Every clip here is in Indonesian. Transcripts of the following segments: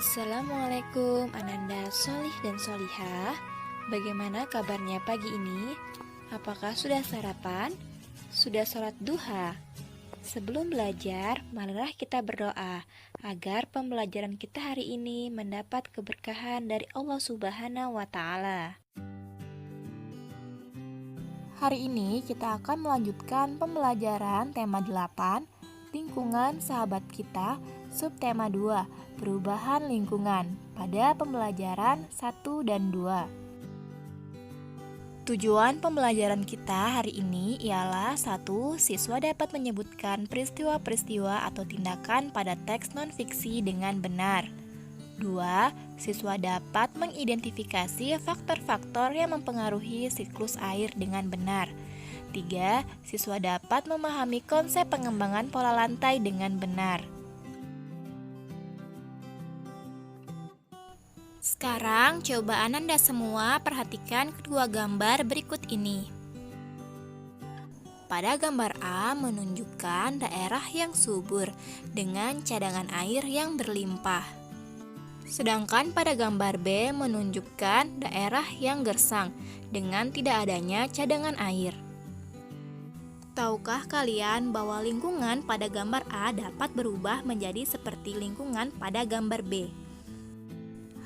Assalamualaikum Ananda Solih dan Solihah. Bagaimana kabarnya pagi ini? Apakah sudah sarapan? Sudah sholat duha? Sebelum belajar, marilah kita berdoa agar pembelajaran kita hari ini mendapat keberkahan dari Allah Subhanahu wa Ta'ala. Hari ini kita akan melanjutkan pembelajaran tema 8, lingkungan sahabat kita, subtema 2, perubahan lingkungan, pada pembelajaran 1 dan 2. Tujuan pembelajaran kita hari ini ialah 1. Siswa dapat menyebutkan peristiwa-peristiwa atau tindakan pada teks non-fiksi dengan benar. 2. Siswa dapat mengidentifikasi faktor-faktor yang mempengaruhi siklus air dengan benar. 3. Siswa dapat memahami konsep pengembangan pola lantai dengan benar. Sekarang coba Ananda semua perhatikan kedua gambar berikut ini. Pada gambar A menunjukkan daerah yang subur dengan cadangan air yang berlimpah. Sedangkan pada gambar B menunjukkan daerah yang gersang dengan tidak adanya cadangan air. Tahukah kalian bahwa lingkungan pada gambar A dapat berubah menjadi seperti lingkungan pada gambar B?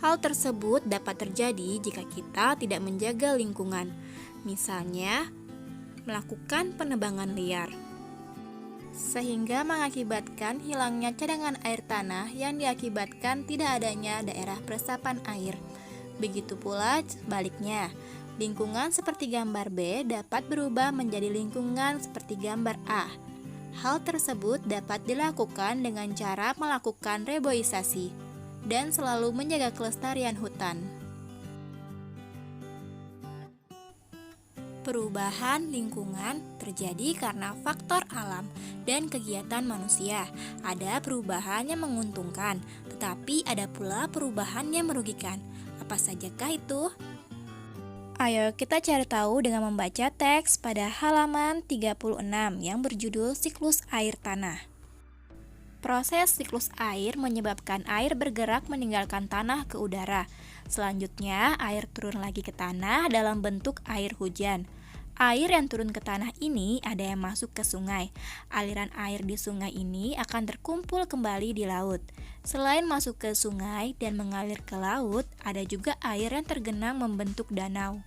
Hal tersebut dapat terjadi jika kita tidak menjaga lingkungan, misalnya melakukan penebangan liar, sehingga mengakibatkan hilangnya cadangan air tanah yang diakibatkan tidak adanya daerah peresapan air. Begitu pula sebaliknya, lingkungan seperti gambar B dapat berubah menjadi lingkungan seperti gambar A. Hal tersebut dapat dilakukan dengan cara melakukan reboisasi dan selalu menjaga kelestarian hutan. Perubahan lingkungan terjadi karena faktor alam dan kegiatan manusia. Ada perubahan yang menguntungkan, tetapi ada pula perubahan yang merugikan. Apa sajakah itu? Ayo kita cari tahu dengan membaca teks pada halaman 36 yang berjudul Siklus Air Tanah. Proses siklus air menyebabkan air bergerak meninggalkan tanah ke udara. Selanjutnya, air turun lagi ke tanah dalam bentuk air hujan. Air yang turun ke tanah ini ada yang masuk ke sungai. Aliran air di sungai ini akan terkumpul kembali di laut. Selain masuk ke sungai dan mengalir ke laut, ada juga air yang tergenang membentuk danau.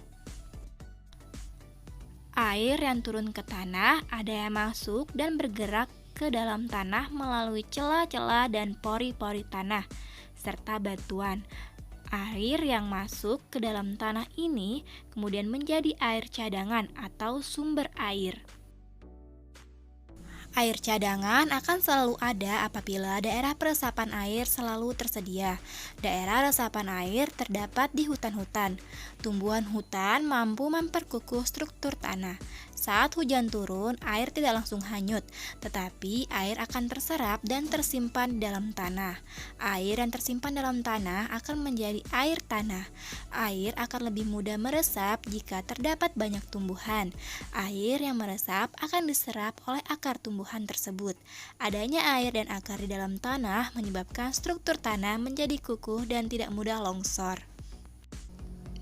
Air yang turun ke tanah ada yang masuk dan bergerak ke dalam tanah melalui celah-celah dan pori-pori tanah, serta batuan. Air yang masuk ke dalam tanah ini kemudian menjadi air cadangan atau sumber air. Air cadangan akan selalu ada apabila daerah peresapan air selalu tersedia. Daerah resapan air terdapat di hutan-hutan. Tumbuhan hutan mampu memperkukuh struktur tanah. Saat hujan turun, air tidak langsung hanyut, tetapi air akan terserap dan tersimpan di dalam tanah. Air yang tersimpan dalam tanah akan menjadi air tanah. Air akan lebih mudah meresap jika terdapat banyak tumbuhan. Air yang meresap akan diserap oleh akar tumbuhan tersebut. Adanya air dan akar di dalam tanah menyebabkan struktur tanah menjadi kukuh dan tidak mudah longsor.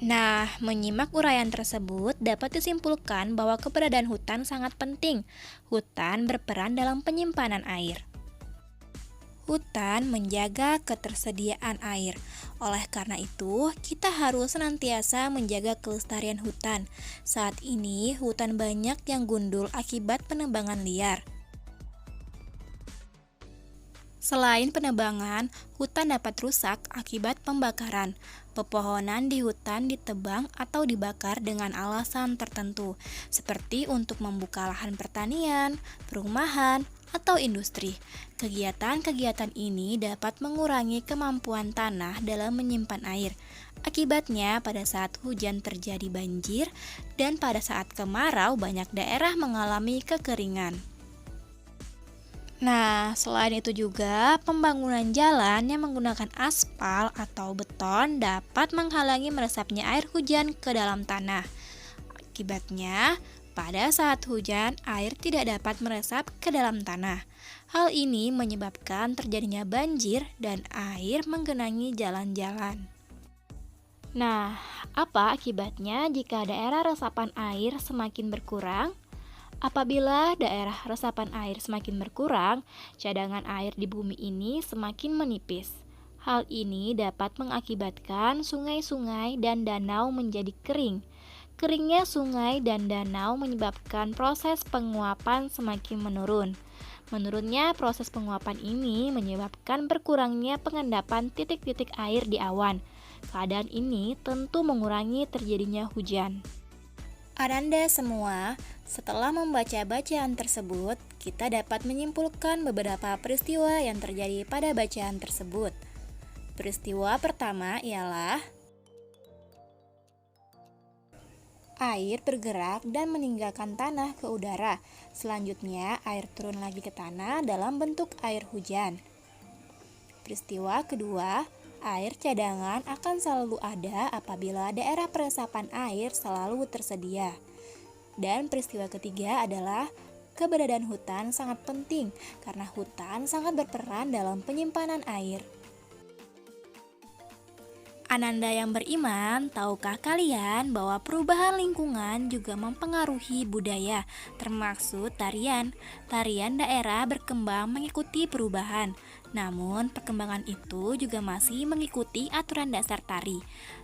Nah, menyimak uraian tersebut dapat disimpulkan bahwa keberadaan hutan sangat penting. Hutan berperan dalam penyimpanan air. Hutan menjaga ketersediaan air. Oleh karena itu, kita harus senantiasa menjaga kelestarian hutan. Saat ini, hutan banyak yang gundul akibat penebangan liar. Selain penebangan, hutan dapat rusak akibat pembakaran. Pepohonan di hutan ditebang atau dibakar dengan alasan tertentu, seperti untuk membuka lahan pertanian, perumahan, atau industri. Kegiatan-kegiatan ini dapat mengurangi kemampuan tanah dalam menyimpan air. Akibatnya, pada saat hujan terjadi banjir, dan pada saat kemarau banyak daerah mengalami kekeringan. Nah, selain itu juga pembangunan jalan yang menggunakan aspal atau beton dapat menghalangi meresapnya air hujan ke dalam tanah. Akibatnya, Pada saat hujan, air tidak dapat meresap ke dalam tanah. Hal ini menyebabkan terjadinya banjir dan air menggenangi jalan-jalan. Nah, apa akibatnya jika daerah resapan air semakin berkurang? Apabila daerah resapan air semakin berkurang, cadangan air di bumi ini semakin menipis. Hal ini dapat mengakibatkan sungai-sungai dan danau menjadi kering. Keringnya sungai dan danau menyebabkan proses penguapan semakin menurun. Menurunnya proses penguapan ini menyebabkan berkurangnya pengendapan titik-titik air di awan. Keadaan ini tentu mengurangi terjadinya hujan. Ananda semua, setelah membaca bacaan tersebut, kita dapat menyimpulkan beberapa peristiwa yang terjadi pada bacaan tersebut. Peristiwa pertama ialah air bergerak dan meninggalkan tanah ke udara. Selanjutnya, air turun lagi ke tanah dalam bentuk air hujan. Peristiwa kedua, air cadangan akan selalu ada apabila daerah peresapan air selalu tersedia. Dan peristiwa ketiga adalah keberadaan hutan sangat penting karena hutan sangat berperan dalam penyimpanan air. Ananda yang beriman, tahukah kalian bahwa perubahan lingkungan juga mempengaruhi budaya, termasuk tarian? Tarian daerah berkembang mengikuti perubahan, namun perkembangan itu juga masih mengikuti aturan dasar tari,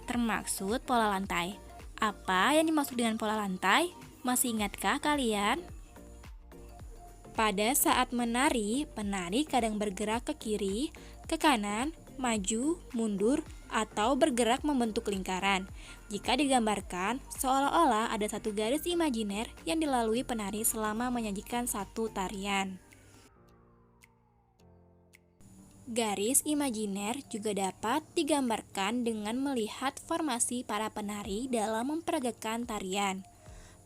termasuk pola lantai. Apa yang dimaksud dengan pola lantai? Masih ingatkah kalian? Pada saat menari, penari kadang bergerak ke kiri, ke kanan, maju, mundur, atau bergerak membentuk lingkaran. Jika digambarkan, seolah-olah ada satu garis imajiner yang dilalui penari selama menyajikan satu tarian. Garis imajiner juga dapat digambarkan dengan melihat formasi para penari dalam memperagakan tarian.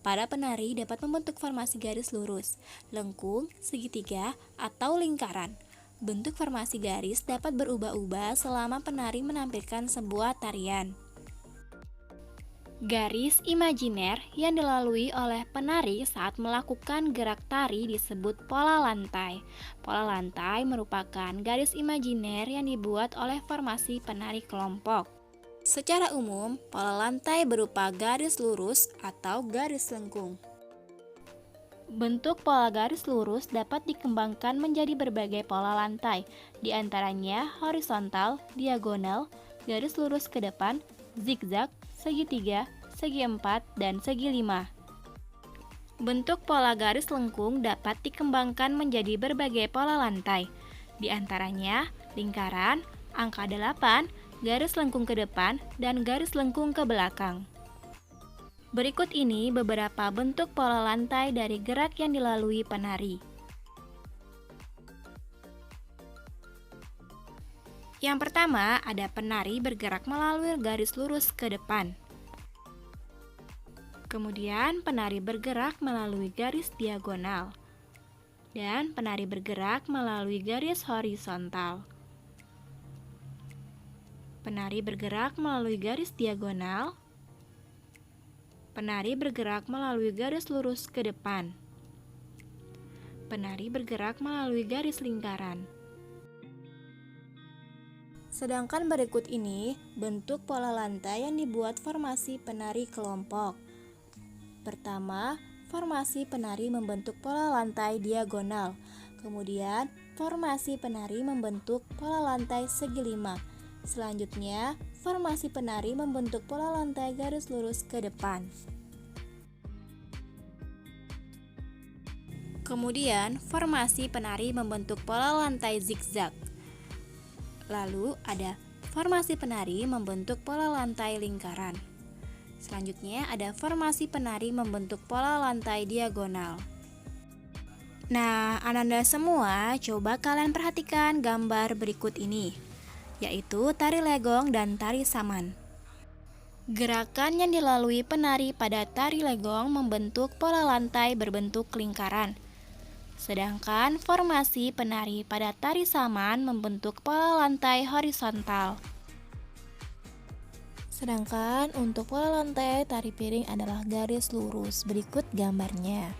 Para penari dapat membentuk formasi garis lurus, lengkung, segitiga, atau lingkaran. Bentuk formasi garis dapat berubah-ubah selama penari menampilkan sebuah tarian. Garis imajiner yang dilalui oleh penari saat melakukan gerak tari disebut pola lantai. Pola lantai merupakan garis imajiner yang dibuat oleh formasi penari kelompok. Secara umum, pola lantai berupa garis lurus atau garis lengkung. Bentuk pola garis lurus dapat dikembangkan menjadi berbagai pola lantai, di antaranya horizontal, diagonal, garis lurus ke depan, zigzag, segitiga, segi empat, dan segi lima. Bentuk pola garis lengkung dapat dikembangkan menjadi berbagai pola lantai, di antaranya lingkaran, angka 8, garis lengkung ke depan, dan garis lengkung ke belakang. Berikut ini beberapa bentuk pola lantai dari gerak yang dilalui penari. Yang pertama, ada penari bergerak melalui garis lurus ke depan. Kemudian, penari bergerak melalui garis diagonal. Dan penari bergerak melalui garis horizontal. Penari bergerak melalui garis diagonal. Penari bergerak melalui garis lurus ke depan. Penari bergerak melalui garis lingkaran. Sedangkan berikut ini bentuk pola lantai yang dibuat formasi penari kelompok. Pertama, formasi penari membentuk pola lantai diagonal. Kemudian, formasi penari membentuk pola lantai segi lima. Selanjutnya, formasi penari membentuk pola lantai garis lurus ke depan. Kemudian, formasi penari membentuk pola lantai zigzag. Lalu, ada formasi penari membentuk pola lantai lingkaran. Selanjutnya, ada formasi penari membentuk pola lantai diagonal. Nah, Ananda semua, coba kalian perhatikan gambar berikut ini, yaitu tari legong dan tari saman. Gerakan yang dilalui penari pada tari legong membentuk pola lantai berbentuk lingkaran. Sedangkan formasi penari pada tari saman membentuk pola lantai horizontal. Sedangkan untuk pola lantai tari piring adalah garis lurus, berikut gambarnya.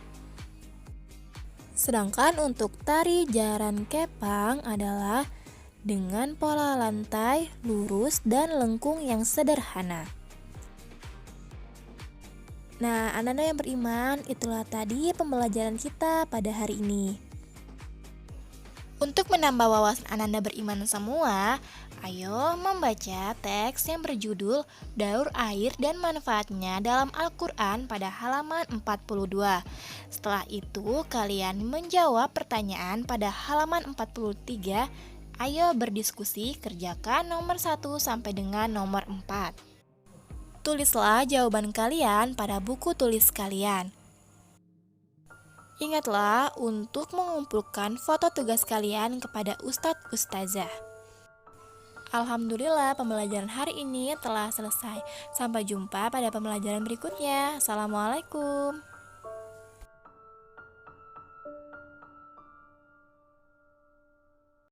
Sedangkan untuk tari jaran kepang adalah dengan pola lantai lurus dan lengkung yang sederhana. Nah, anak-anak yang beriman, itulah tadi pembelajaran kita pada hari ini. Untuk menambah wawasan anak-anak beriman semua, ayo membaca teks yang berjudul Daur Air dan Manfaatnya dalam Al-Quran pada halaman 42. Setelah itu, kalian menjawab pertanyaan pada halaman 43. Ayo berdiskusi, kerjakan nomor 1 sampai dengan nomor 4. Tulislah jawaban kalian pada buku tulis kalian. Ingatlah untuk mengumpulkan foto tugas kalian kepada Ustadz Ustazah. Alhamdulillah, pembelajaran hari ini telah selesai. Sampai jumpa pada pembelajaran berikutnya. Assalamualaikum.